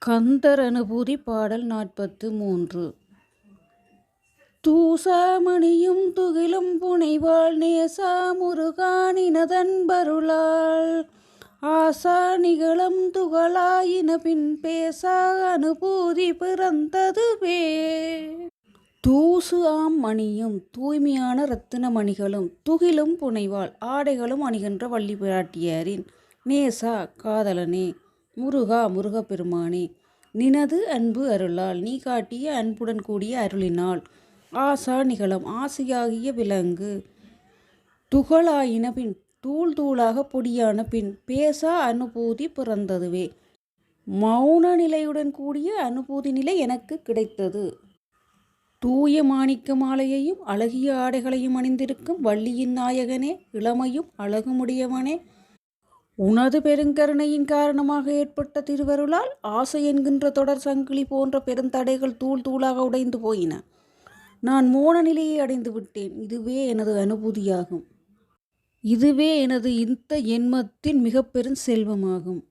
கந்தர் அனுபூதி பாடல் 43. தூசாமணியும் துகிலும் புனைவாள் நேசா முருகானினதன்பருளால் ஆசா நிகழம் துகளாயின பின் பேசா அனுபூதி பிறந்ததுவே. தூசு ஆம் மணியும் தூய்மையான இரத்தின மணிகளும் துகிலும் புனைவாள் ஆடைகளும் அணிகின்ற வள்ளி பிராட்டியாரின் நேசா காதலனே முருகா முருகப்பெருமானே நினது அன்பு அருளால் நீ காட்டிய அன்புடன் கூடிய அருளினால் ஆசா நிகழம் ஆசையாகிய விலங்கு துகளாயின பின் தூள் தூளாக பொடியான பின் பேசா அனுபூதி பிறந்ததுவே. மௌன நிலையுடன் கூடிய அனுபூதி நிலை எனக்கு கிடைத்தது. தூய மாணிக்க மாலையையும் அழகிய ஆடைகளையும் அணிந்திருக்கும் வள்ளியின் நாயகனே இளமையும் அழகுமுடையவனே உனது பெருங்கருணையின் காரணமாக ஏற்பட்ட திருவருளால் ஆசை என்கின்ற தொடர் சங்கிலி போன்ற பெருந்தடைகள் தூள் தூளாக உடைந்து போயின. நான் மோன நிலையை அடைந்து விட்டேன். இதுவே எனது அனுபூதியாகும். இதுவே எனது இந்த என்மத்தின் மிக பெரும் செல்வமாகும்.